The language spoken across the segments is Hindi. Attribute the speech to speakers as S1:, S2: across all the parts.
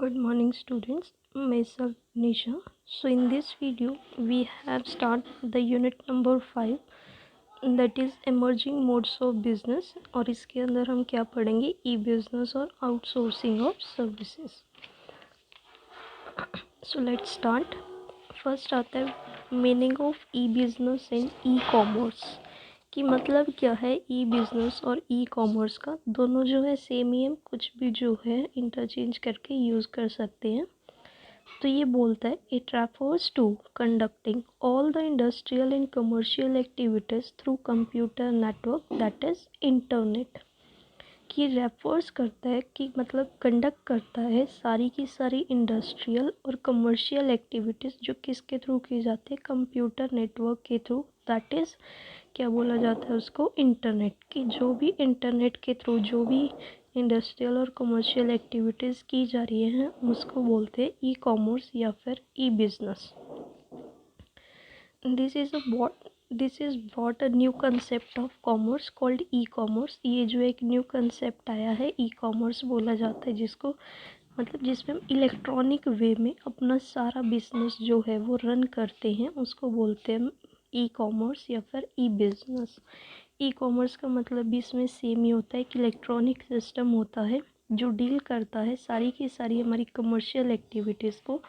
S1: Good morning students, myself Nisha. So in this video we have start the unit number 5 that is emerging modes of business और इसके अंदर हम क्या पढ़ेंगे ई बिजनेस और outsourcing of services. So let's start. First आता है meaning of E business and e commerce कि मतलब क्या है ई बिजनेस और ई कॉमर्स का. दोनों जो है सेम ही है, कुछ भी जो है इंटरचेंज करके यूज़ कर सकते हैं. तो ये बोलता है it refers to conducting all the industrial and commercial activities through computer network that is internet. कि रेफर्स करता है कि मतलब कंडक्ट करता है सारी की सारी इंडस्ट्रियल और कमर्शियल एक्टिविटीज़ जो किसके थ्रू की जाती है, कंप्यूटर नेटवर्क के थ्रू. दैट इज़ क्या बोला जाता है उसको, इंटरनेट. की जो भी इंटरनेट के थ्रू जो भी इंडस्ट्रियल और कमर्शियल एक्टिविटीज़ की जा रही हैं उसको बोलते हैं ई कॉमर्स या फिर e business. This is what a new concept of commerce called e commerce. ये जो एक न्यू कंसेप्ट आया है ई कॉमर्स बोला जाता है, जिसको मतलब जिसमें हम इलेक्ट्रॉनिक वे में अपना सारा बिजनेस जो है वो रन करते हैं उसको बोलते हैं ई कॉमर्स या फिर ई बिजनेस. ई कॉमर्स का मतलब भी इसमें सेम ही होता है कि इलेक्ट्रॉनिक सिस्टम होता है जो डील करता है सारी की सारी हमारी कमर्शियल एक्टिविटीज़ को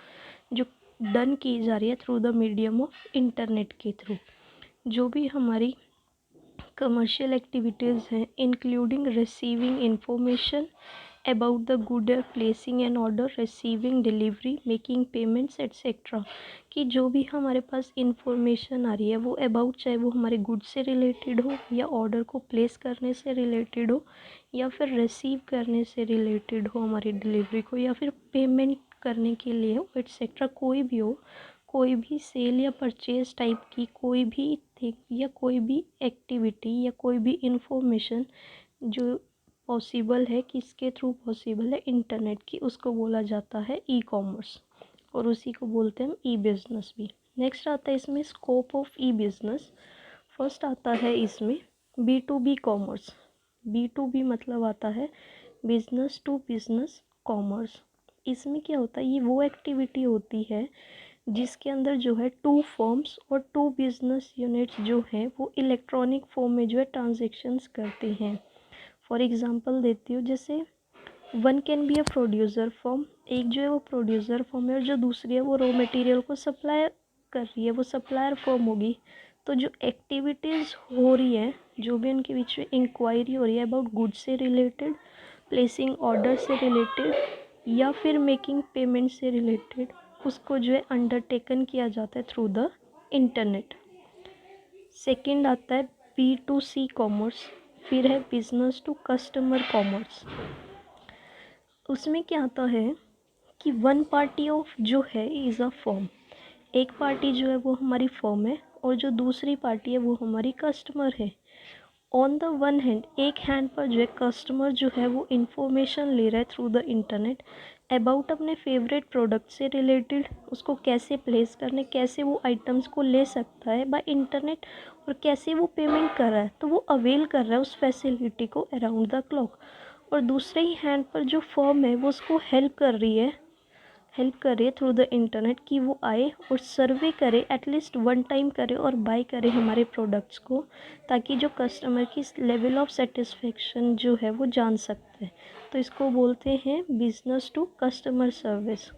S1: जो डन की जा रही है through the medium of internet के थ्रू. जो भी हमारी कमर्शियल एक्टिविटीज़ हैं including receiving information about the good, placing an order, receiving delivery, making payments etcetera. कि जो भी हमारे पास इंफॉर्मेशन आ रही है वो अबाउट, चाहे वो हमारे गुड से रिलेटेड हो या ऑर्डर को प्लेस करने से रिलेटेड हो या फिर रिसीव करने से रिलेटेड हो हमारी डिलीवरी को, या फिर पेमेंट करने के लिए हो एट्सेट्रा. कोई भी हो, कोई भी सेल या परचेज टाइप की कोई भी थिंग या कोई भी एक्टिविटी या कोई भी इंफॉर्मेशन जो पॉसिबल है, किसके थ्रू पॉसिबल है, इंटरनेट की, उसको बोला जाता है ई कॉमर्स और उसी को बोलते हैं हम ई बिज़नेस भी. नेक्स्ट आता है इसमें scope of e business. First आता है इसमें B to B commerce. B to B मतलब आता है बिजनेस टू बिजनेस कॉमर्स. इसमें क्या होता है, ये वो एक्टिविटी होती है जिसके अंदर जो है टू फर्म्स और टू बिजनेस यूनिट्स जो हैं वो इलेक्ट्रॉनिक फॉर्म में जो है ट्रांजेक्शन्स करते हैं. फॉर एग्ज़ाम्पल देती हूँ, जैसे one can be a producer form. एक जो है वो प्रोड्यूसर फॉर्म है और जो दूसरी है वो रॉ मटेरियल को सप्लाई कर रही है, वो सप्लायर फॉर्म होगी. तो जो एक्टिविटीज़ हो रही है, जो भी उनके बीच में इंक्वायरी हो रही है अबाउट गुड से रिलेटेड, प्लेसिंग ऑर्डर से रिलेटेड या फिर मेकिंग पेमेंट से रिलेटेड, उसको जो है अंडरटेकन किया जाता है थ्रू द इंटरनेट. सेकंड आता है बी टू सी कॉमर्स. फिर है बिजनेस टू कस्टमर कॉमर्स. उसमें क्या आता है कि वन पार्टी ऑफ जो है इज़ अ फर्म. एक पार्टी जो है वो हमारी फर्म है और जो दूसरी पार्टी है वो हमारी कस्टमर है. ऑन द वन हैंड, एक हैंड पर जो है कस्टमर जो है वो इंफॉर्मेशन ले रहा है थ्रू द इंटरनेट अबाउट अपने फेवरेट प्रोडक्ट से रिलेटेड, उसको कैसे प्लेस करने, कैसे वो आइटम्स को ले सकता है बाय इंटरनेट और कैसे वो पेमेंट कर रहा है. तो वो अवेल कर रहा है उस फैसिलिटी को अराउंड द क्लॉक. और दूसरे ही हैंड पर जो फर्म है वो उसको हेल्प कर रही है थ्रू द इंटरनेट कि वो आए और सर्वे करे, एटलीस्ट वन टाइम करे और बाय करे हमारे प्रोडक्ट्स को, ताकि जो कस्टमर की लेवल ऑफ सेटिस्फेक्शन जो है वो जान सकते हैं. तो इसको बोलते हैं business to customer service.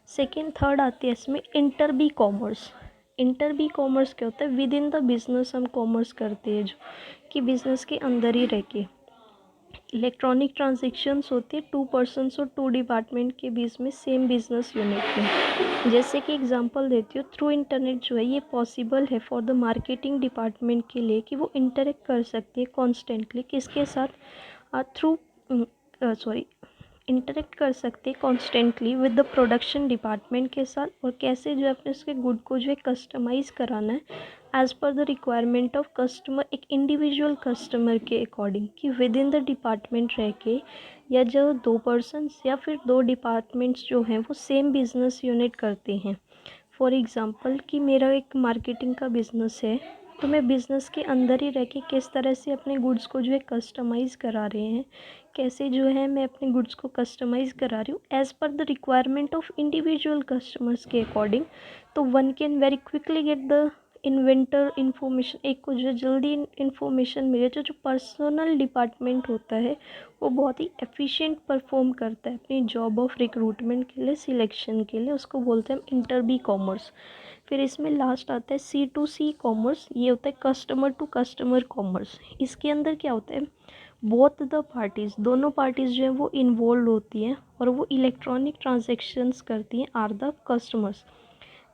S1: Second third आती है इसमें inter B commerce. Inter B commerce क्या होता है, विद इन द बिजनेस हम कॉमर्स करते हैं जो कि बिजनेस के अंदर ही रह के इलेक्ट्रॉनिक ट्रांजेक्शन्स होती है टू पर्सन्स और टू डिपार्टमेंट के बीच में सेम बिजनेस यूनिट में. जैसे कि एग्जांपल देती हूँ, थ्रू इंटरनेट जो है ये पॉसिबल है फॉर द मार्केटिंग डिपार्टमेंट के लिए कि वो इंटरेक्ट कर सकती है कॉन्स्टेंटली किसके साथ, थ्रू इंटरेक्ट कर सकते हैं constantly with the production department के साथ, और कैसे जो है अपने उसके गुड को जो है कस्टमाइज़ कराना है as per the requirement of customer, एक इंडिविजुअल कस्टमर के अकॉर्डिंग, कि विद इन द डिपार्टमेंट रह के या जो दो पर्सनस या फिर दो डिपार्टमेंट्स जो हैं वो सेम बिजनेस यूनिट करते हैं. फॉर एग्ज़ाम्पल कि मेरा एक मार्केटिंग का बिज़नेस है, तो मैं बिज़नेस के अंदर ही रह के किस तरह से अपने गुड्स को जो है कस्टमाइज़ करा रहे हैं, कैसे जो है मैं अपने गुड्स को कस्टमाइज़ करा रही हूँ as per the requirement of individual customers के अकॉर्डिंग। तो one can very quickly get the inventor information, एक को जो जल्दी इन्फॉर्मेशन मिले। तो जो पर्सनल डिपार्टमेंट होता है वो बहुत ही एफिशिएंट परफॉर्म करता है अपनी जॉब ऑफ रिक्रूटमेंट के लिए, सिलेक्शन के लिए, उसको बोलते हैं इंटर बी कॉमर्स। फिर इसमें लास्ट आता है C2C कॉमर्स, ये होता है कस्टमर टू कस्टमर कॉमर्स। इसके अंदर क्या होता है, बोथ द पार्टीज़, दोनों पार्टीज़ जो है वो इन्वॉल्व होती हैं और वो इलेक्ट्रॉनिक ट्रांजेक्शन्स करती हैं are the customers.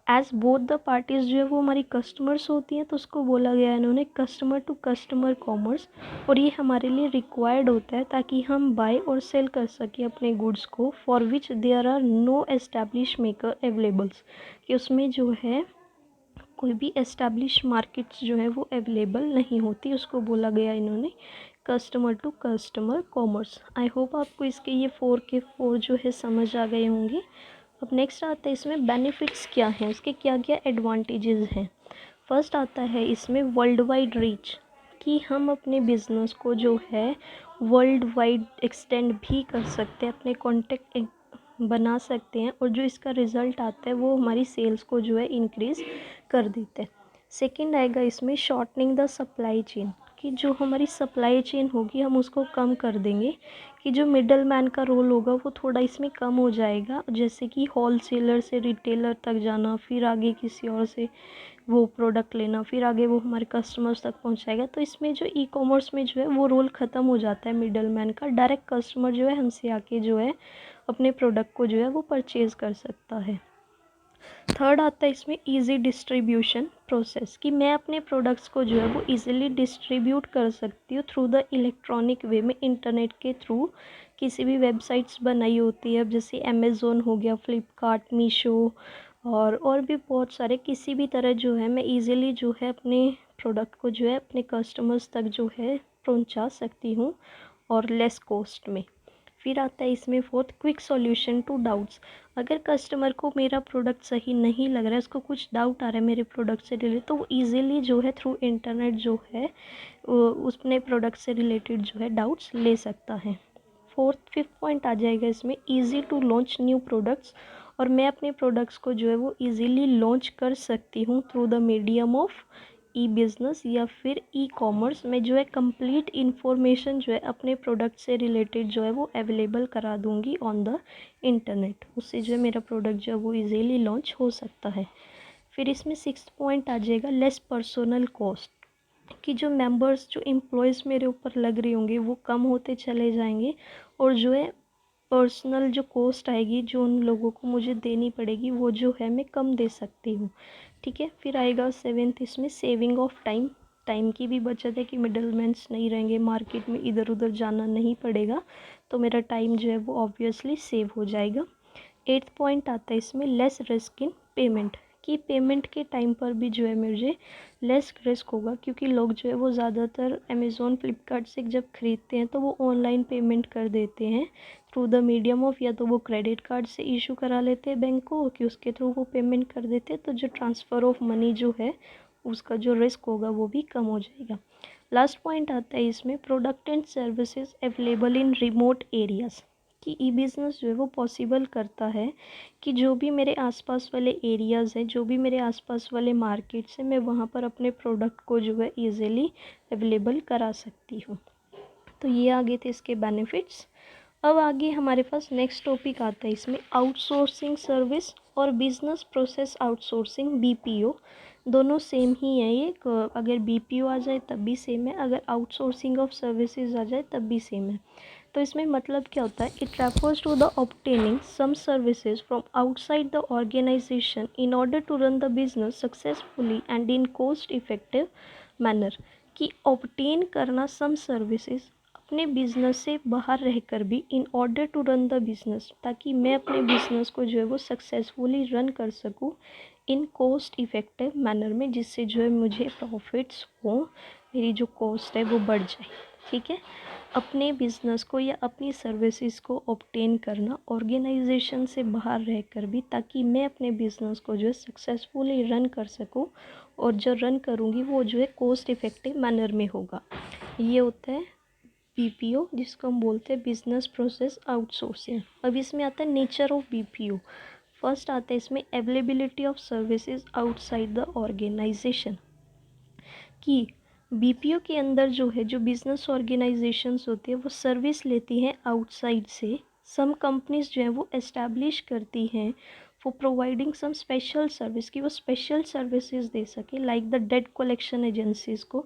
S1: As both the parties जो है वो हमारी कस्टमर्स होती हैं, तो उसको बोला गया है इन्होंने कस्टमर टू कस्टमर कॉमर्स। और ये हमारे लिए रिक्वायर्ड होता है ताकि हम बाय और सेल कर सकें अपने गुड्स को, for which there are no establish maker availables, कि उसमें जो है कोई भी एस्टैब्लिश मार्केट्स जो है वो अवेलेबल नहीं होती, उसको बोला गया इन्होंने customer to customer commerce. I hope आपको इसके ये 4 के 4 जो है समझ आ गए होंगे। अब नेक्स्ट आता है इसमें बेनिफिट्स क्या हैं, उसके क्या क्या एडवांटेजेस हैं। फर्स्ट आता है इसमें वर्ल्ड वाइड रीच, कि हम अपने बिज़नेस को जो है वर्ल्ड वाइड एक्सटेंड भी कर सकते हैं, अपने कॉन्टेक्ट बना सकते हैं, और जो इसका रिज़ल्ट आता है वो हमारी सेल्स को जो है इंक्रीज़ कर देते हैं। सेकंड आएगा इसमें शॉर्टनिंग द सप्लाई चेन, कि जो हमारी सप्लाई चेन होगी हम उसको कम कर देंगे, कि जो मिडल मैन का रोल होगा वो थोड़ा इसमें कम हो जाएगा, जैसे कि होलसेलर से रिटेलर तक जाना, फिर आगे किसी और से वो प्रोडक्ट लेना, फिर आगे वो हमारे कस्टमर्स तक पहुंचाएगा। तो इसमें जो ई कॉमर्स में जो है वो रोल ख़त्म हो जाता है मिडल मैन का, डायरेक्ट कस्टमर जो है हमसे आके जो है अपने प्रोडक्ट को जो है वो परचेज़ कर सकता है। थर्ड आता है इसमें इजी डिस्ट्रीब्यूशन प्रोसेस, कि मैं अपने प्रोडक्ट्स को जो है वो इजीली डिस्ट्रीब्यूट कर सकती हूँ थ्रू द इलेक्ट्रॉनिक वे में, इंटरनेट के थ्रू। किसी भी वेबसाइट्स बनाई होती है, अब जैसे अमेज़ोन हो गया, फ्लिपकार्ट, मीशो और भी बहुत सारे, किसी भी तरह जो है मैं इजीली जो है अपने प्रोडक्ट को जो है अपने कस्टमर्स तक जो है पहुँचा सकती हूँ, और लेस कॉस्ट में। फिर आता है इसमें fourth quick solution to doubts, अगर कस्टमर को मेरा प्रोडक्ट सही नहीं लग रहा है, उसको कुछ डाउट आ रहा है मेरे प्रोडक्ट से रिलेटेड, तो वो ईजिली जो है थ्रू इंटरनेट जो है उसने प्रोडक्ट से रिलेटेड जो है डाउट्स ले सकता है। फिफ्थ पॉइंट आ जाएगा इसमें easy to launch new products, और मैं अपने प्रोडक्ट्स को जो है वो ईजिली लॉन्च कर सकती हूँ through the medium of e business या फिर ई कॉमर्स में, जो है कंप्लीट इन्फॉर्मेशन जो है अपने प्रोडक्ट से रिलेटेड जो है वो अवेलेबल करा दूंगी ऑन द इंटरनेट, उससे जो है मेरा प्रोडक्ट जो है वो इजीली लॉन्च हो सकता है। फिर इसमें सिक्स्थ पॉइंट आ जाएगा लेस पर्सनल कॉस्ट, कि जो मेंबर्स, जो एम्प्लॉयज़ मेरे ऊपर लग रहे होंगे वो कम होते चले जाएंगे, और जो है पर्सनल जो कॉस्ट आएगी जो उन लोगों को मुझे देनी पड़ेगी वो जो है मैं कम दे सकती हूँ। ठीक है। फिर आएगा सेवेंथ इसमें सेविंग ऑफ टाइम, टाइम की भी बचत है, कि मिडलमैन्स नहीं रहेंगे, मार्केट में इधर उधर जाना नहीं पड़ेगा, तो मेरा टाइम जो है वो ऑब्वियसली सेव हो जाएगा। एट्थ पॉइंट आता है इसमें लेस रिस्क इन पेमेंट, कि पेमेंट के टाइम पर भी जो है मुझे लेस रिस्क होगा, क्योंकि लोग जो है वो ज़्यादातर अमेज़ोन फ्लिपकार्ट से जब ख़रीदते हैं तो वो ऑनलाइन पेमेंट कर देते हैं थ्रू द मीडियम ऑफ, या तो वो क्रेडिट कार्ड से इशू करा लेते हैं बैंक को कि उसके थ्रू वो पेमेंट कर देते हैं, तो जो ट्रांसफ़र ऑफ मनी जो है उसका जो रिस्क होगा वो भी कम हो जाएगा। लास्ट पॉइंट आता है इसमें product and services available in remote areas, कि ई बिज़नेस जो है वो पॉसिबल करता है कि जो भी मेरे आसपास वाले एरियाज़ हैं, जो भी मेरे आसपास वाले मार्केट्स हैं, मैं वहाँ पर अपने प्रोडक्ट को जो है ईज़िली अवेलेबल करा सकती हूँ। तो ये आगे थे इसके बेनिफिट्स। अब आगे हमारे पास नेक्स्ट टॉपिक आता है इसमें आउटसोर्सिंग सर्विस और बिजनेस प्रोसेस आउटसोर्सिंग, BPO। दोनों सेम ही है ये, अगर BPO आ जाए तब भी सेम है, अगर आउटसोर्सिंग ऑफ सर्विसेज आ जाए तब भी सेम है। तो इसमें मतलब क्या होता है, it refers to the obtaining some services from outside the organisation in order to run the business successfully and in cost effective manner, कि ऑब्टेन करना सम सर्विसेज अपने बिजनेस से बाहर रहकर भी in order to run the business, ताकि मैं अपने बिजनेस को जो है वो सक्सेसफुली रन कर सकूँ इन कॉस्ट इफेक्टिव मैनर में, जिससे जो है मुझे प्रॉफिट्स हो, मेरी जो कॉस्ट है वो बढ़ जाए। ठीक है। अपने बिजनेस को या अपनी सर्विसेज को ऑब्टेन करना ऑर्गेनाइजेशन से बाहर रहकर भी, ताकि मैं अपने बिजनेस को जो है सक्सेसफुली रन कर सकूं, और जो रन करूंगी वो जो है कॉस्ट इफेक्टिव मैनर में होगा। ये होता है बीपीओ, जिसको हम बोलते हैं बिजनेस प्रोसेस आउटसोर्सिंग। अब इसमें आता है नेचर ऑफ बीपीओ। फर्स्ट आता है इसमें availability of services outside the organisation, कि बीपीओ के अंदर जो है, जो बिजनेस ऑर्गेनाइजेशंस होती है वो सर्विस लेती हैं आउटसाइड से। सम कंपनीज जो है वो एस्टैब्लिश करती हैं for providing some special service, कि वो स्पेशल सर्विसेज दे सके, like the debt collection agencies को।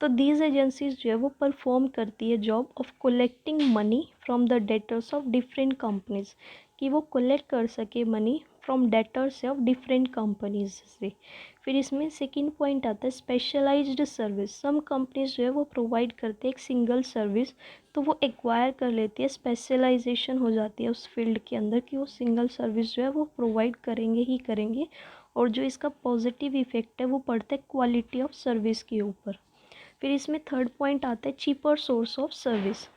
S1: तो दीज एजेंसीज जो है वो परफॉर्म करती है job of collecting money from the debtors of different companies, कि वो कलेक्ट कर सके money from debtors of different companies से। फिर इसमें सेकंड पॉइंट आता है स्पेशलाइज्ड सर्विस। सम कंपनीज जो है वो प्रोवाइड करते हैं एक सिंगल सर्विस, तो वो एक्वायर कर लेती है, स्पेशलाइजेशन हो जाती है उस फील्ड के अंदर कि वो सिंगल सर्विस जो है वो प्रोवाइड करेंगे ही करेंगे। और जो इसका पॉजिटिव इफेक्ट है वो पड़ता है क्वालिटी ऑफ सर्विस के ऊपर। फिर इसमें थर्ड पॉइंट आता है cheaper source of service.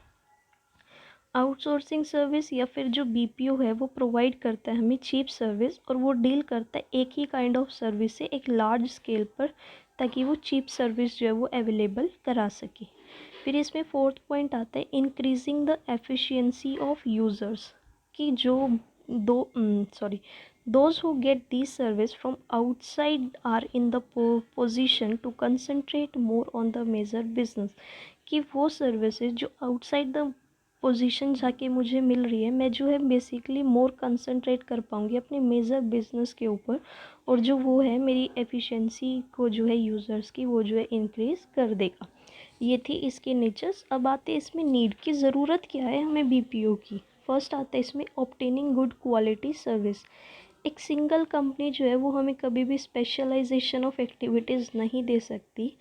S1: Outsourcing service या फिर जो बीपीओ है वो प्रोवाइड करता है हमें चीप सर्विस, और वो डील करता है एक ही काइंड ऑफ सर्विस से एक लार्ज स्केल पर, ताकि वो चीप सर्विस जो है वो अवेलेबल करा सके। फिर इसमें फोर्थ पॉइंट आता है increasing the efficiency of users, कि जो those who get these service from outside are in the position to concentrate more on the major business, कि वो सर्विसेज जो आउटसाइड द पोजीशन जाके मुझे मिल रही है, मैं जो है बेसिकली मोर कंसंट्रेट कर पाऊँगी अपने मेजर बिजनेस के ऊपर, और जो वो है मेरी एफिशिएंसी को जो है यूज़र्स की वो जो है इंक्रीज़ कर देगा। ये थी इसके नेचर्स। अब आते हैं इसमें नीड की ज़रूरत क्या है हमें बीपीओ की। फर्स्ट आता है इसमें ऑब्टेनिंग गुड क्वालिटी सर्विस। एक सिंगल कंपनी जो है वो हमें कभी भी स्पेशलाइजेशन ऑफ एक्टिविटीज़ नहीं दे सकती।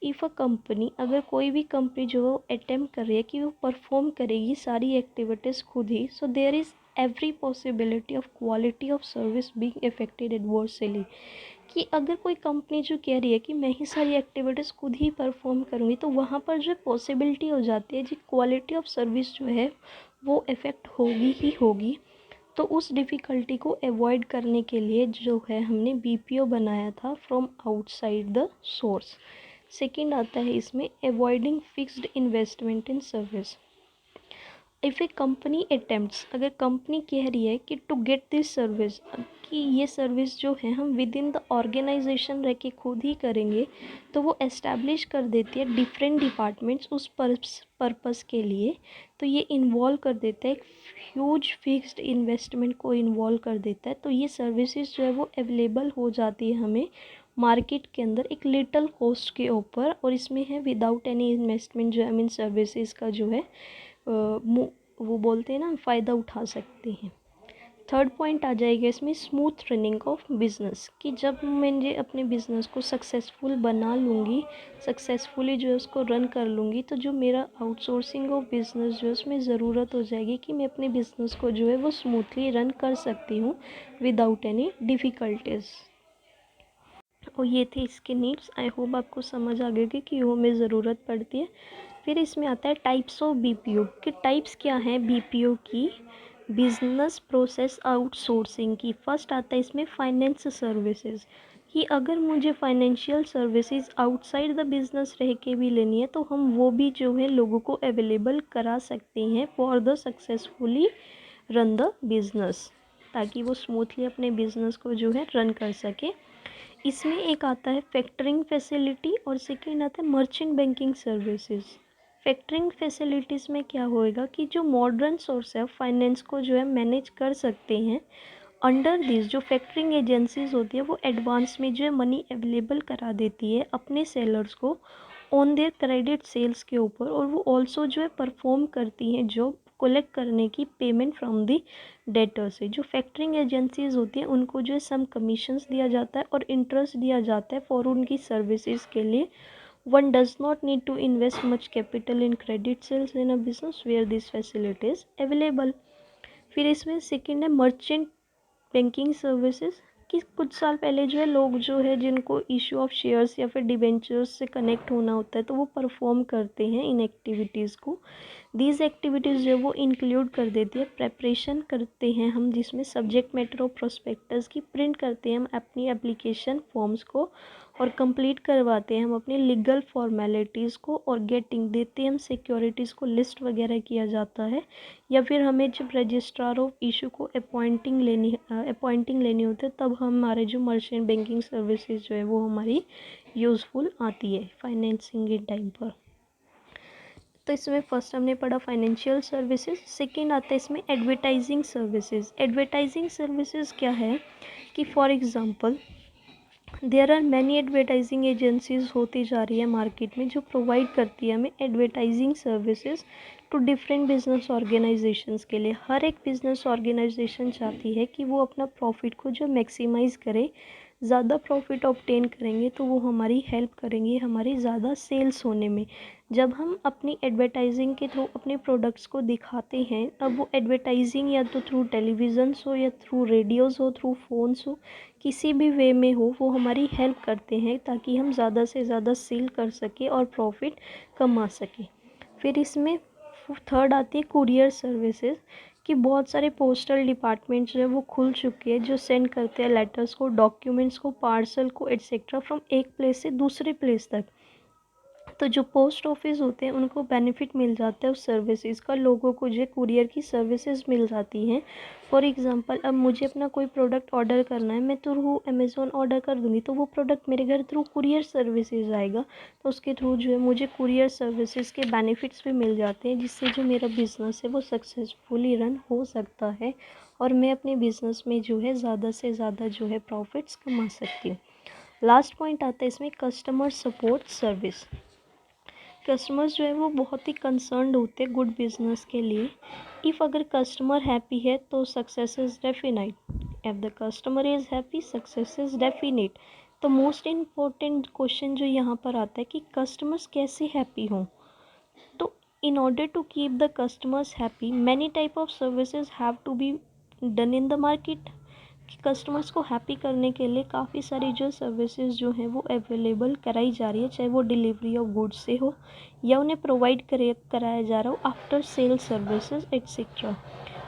S1: इफ़ अ कंपनी, अगर कोई भी कंपनी जो अटेम्प्ट कर रही है कि वो परफॉर्म करेगी सारी एक्टिविटीज़ खुद ही, so there is every possibility of quality of service being affected adversely, कि अगर कोई कंपनी जो कह रही है कि मैं ही सारी एक्टिविटीज़ खुद ही परफॉर्म करूँगी, तो वहाँ पर जो पॉसिबिलिटी हो जाती है जी क्वालिटी ऑफ सर्विस जो है वो इफ़ेक्ट होगी ही होगी। तो उस डिफ़िकल्टी को अवॉइड करने के लिए जो है हमने बीपीओ बनाया था from outside the source. Second आता है इसमें avoiding fixed investment in service. If A company attempts, अगर कंपनी कह रही है कि टू गेट दिस सर्विस, कि ये सर्विस जो है हम विद इन द ऑर्गेनाइजेशन रह के खुद ही करेंगे, तो वो एस्टैब्लिश कर देती है डिफरेंट डिपार्टमेंट्स उस पर्पस के लिए। तो ये इन्वॉल्व कर देता है एक ह्यूज फिक्स्ड इन्वेस्टमेंट को इन्वॉल्व कर देता है। तो ये सर्विसेज जो है वो अवेलेबल हो जाती है हमें मार्केट के अंदर एक लिटल कॉस्ट के ऊपर, और इसमें है विदाउट एनी इन्वेस्टमेंट जो है हम इन सर्विसेज का जो है वो बोलते हैं ना फ़ायदा उठा सकते हैं। थर्ड पॉइंट आ जाएगा इसमें स्मूथ रनिंग ऑफ बिज़नेस, कि जब मैं अपने बिज़नेस को सक्सेसफुल बना लूँगी, सक्सेसफुली जो है उसको रन कर लूँगी, तो जो मेरा आउटसोर्सिंग ऑफ बिज़नेस जो है उसमें ज़रूरत हो जाएगी कि मैं अपने बिज़नेस को जो है वो स्मूथली रन कर सकती हूँ विदाउट एनी डिफ़िकल्टीज़। और ये थे इसके नीड्स। आई होप आपको समझ आ गया कि क्यों हमें ज़रूरत पड़ती है। फिर इसमें आता है टाइप्स ऑफ बीपीओ, कि टाइप्स क्या हैं बीपीओ की, बिजनेस प्रोसेस आउटसोर्सिंग की। फर्स्ट आता है इसमें फाइनेंस सर्विसेज, कि अगर मुझे financial services outside the business रह के भी लेनी है, तो हम वो भी जो है लोगों को अवेलेबल करा सकते हैं for the successfully run the business, ताकि वो स्मूथली अपने बिज़नेस को जो है रन कर सके। इसमें एक आता है फैक्टरिंग फैसिलिटी, और सेकेंड आता है merchant banking services. Factoring facilities में क्या होएगा कि जो मॉडर्न सोर्स है फाइनेंस को जो है मैनेज कर सकते हैं अंडर दिस। जो फैक्टरिंग एजेंसीज होती है वो एडवांस में जो है मनी अवेलेबल करा देती है अपने सेलर्स को ऑन देयर क्रेडिट सेल्स के ऊपर, और वो ऑल्सो जो है परफॉर्म करती हैं जॉब कलेक्ट करने की पेमेंट फ्रॉम दी डेटर से। जो फैक्टरिंग एजेंसीज होती हैं उनको जो है सम कमीशंस दिया जाता है और इंटरेस्ट दिया जाता है फॉर उनकी सर्विसेज के लिए। One does not need to invest much capital in credit sales in a business where this facility is available. फिर इसमें सेकेंड है मर्चेंट बैंकिंग सर्विसेज, कि कुछ साल पहले जो है लोग जो है जिनको इशू ऑफ शेयर्स या फिर डिबेंचर्स से कनेक्ट होना होता है, तो वो परफॉर्म करते हैं इन एक्टिविटीज़ को। दीज एक्टिविटीज़ जो वो इंक्लूड कर देती है प्रेपरेशन करते हैं हम, जिसमें सब्जेक्ट मैटर ऑफ प्रोस्पेक्टस की प्रिंट करते हैं हम अपनी एप्लीकेशन फॉर्म्स को और कंप्लीट करवाते हैं हम अपनी लीगल फॉर्मेलिटीज़ को और गेटिंग देते हैं हम सिक्योरिटीज़ को लिस्ट वगैरह किया जाता है, या फिर हमें जब रजिस्ट्रार ऑफ इशू को अपॉइंटिंग लेनी होती है तब हमारे जो मर्चेंट बैंकिंग सर्विसेज जो है वो हमारी यूज़फुल आती है फाइनेंसिंग के टाइम पर। तो इसमें फर्स्ट हमने पढ़ा फाइनेंशियल सर्विसेज। सेकंड आता है इसमें एडवर्टाइजिंग सर्विसेज। एडवर्टाइजिंग सर्विसेज क्या है कि for example there are many advertising agencies होती जा रही है मार्केट में जो प्रोवाइड करती है हमें advertising services to different business organisations के लिए। हर एक बिजनेस ऑर्गेनाइजेशन चाहती है कि वो अपना प्रॉफिट को जो मैक्सिमाइज़ करे, ज़्यादा प्रॉफिट ऑब्टेन करेंगे तो वो हमारी हेल्प करेंगे हमारी ज़्यादा सेल्स होने में। जब हम अपनी एडवर्टाइजिंग के थ्रू अपने प्रोडक्ट्स को दिखाते हैं, अब वो एडवर्टाइजिंग या तो थ्रू टेलीविज़न्स हो या थ्रू रेडियोज़ हो, थ्रू फ़ोन्स हो, किसी भी वे में हो, वो हमारी हेल्प करते हैं ताकि हम ज़्यादा से ज़्यादा सेल कर सकें और प्रॉफिट कमा सकें। फिर इसमें थर्ड आती है कुरियर सर्विसेज कि बहुत सारे पोस्टल डिपार्टमेंट्स जो है वो खुल चुके हैं जो सेंड करते हैं लेटर्स को, डॉक्यूमेंट्स को, पार्सल को एट्सेट्रा फ्रॉम एक प्लेस से दूसरे प्लेस तक। तो जो पोस्ट ऑफिस होते हैं उनको बेनिफिट मिल जाता है उस सर्विसेज का, लोगों को जो कुरियर की सर्विसेज मिल जाती हैं। फॉर एग्जांपल अब मुझे अपना कोई प्रोडक्ट ऑर्डर करना है, मैं थ्रू अमेज़ॉन ऑर्डर कर दूँगी तो वो प्रोडक्ट मेरे घर थ्रू कुरियर सर्विसेज आएगा, तो उसके थ्रू जो है मुझे कुरियर सर्विसेज के बेनिफिट्स भी मिल जाते हैं, जिससे जो मेरा बिज़नेस है वो सक्सेसफुली रन हो सकता है और मैं अपने बिज़नेस में जो है ज़्यादा से ज़्यादा जो है प्रॉफिट्स कमा सकती हूँ। लास्ट पॉइंट आता है इसमें कस्टमर सपोर्ट सर्विस। कस्टमर्स जो है वो बहुत ही कंसर्न्ड होते हैं गुड बिजनेस के लिए। इफ़ अगर कस्टमर हैप्पी है तो success is definite, if the customer is happy success is definite. तो मोस्ट इम्पोर्टेंट क्वेश्चन जो यहाँ पर आता है कि कस्टमर्स कैसे हैप्पी हों। तो in order to keep the customers happy many type of services have to be done in the market। कि कस्टमर्स को हैप्पी करने के लिए काफ़ी सारी जो सर्विसेज जो हैं वो अवेलेबल कराई जा रही है, चाहे वो डिलीवरी ऑफ गुड्स से हो या उन्हें प्रोवाइड कराया जा रहा हो after sale services etcetera.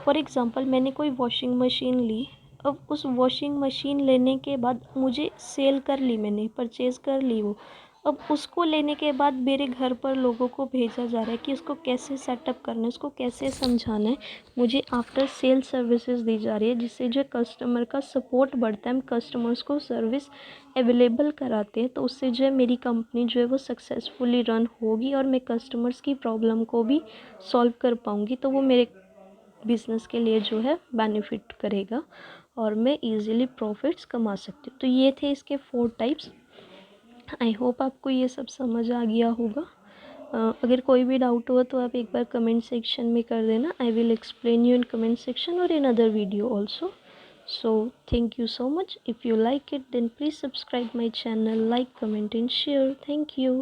S1: For example मैंने कोई वॉशिंग मशीन ली, अब उस वॉशिंग मशीन लेने के बाद मुझे सेल कर ली, मैंने परचेज़ कर ली वो, अब उसको लेने के बाद मेरे घर पर लोगों को भेजा जा रहा है कि उसको कैसे सेटअप करना है, उसको कैसे समझाना है, मुझे आफ्टर सेल सर्विसेज दी जा रही है, जिससे जो कस्टमर का सपोर्ट बढ़ता है, हम कस्टमर्स को सर्विस अवेलेबल कराते हैं, तो उससे जो है मेरी कंपनी जो है वो सक्सेसफुली रन होगी और मैं कस्टमर्स की प्रॉब्लम को भी सॉल्व कर पाऊँगी, तो वो मेरे बिज़नेस के लिए जो है बेनिफिट करेगा और मैं ईज़िली प्रॉफिट्स कमा सकती हूँ। तो ये थे इसके 4 टाइप्स। आई होप आपको ये सब समझ आ गया होगा। अगर कोई भी डाउट हुआ तो आप एक बार कमेंट सेक्शन में कर देना। I will explain you in comment section और in other video also. So thank you so much. If you like it then please subscribe my channel, like, comment and share. Thank you.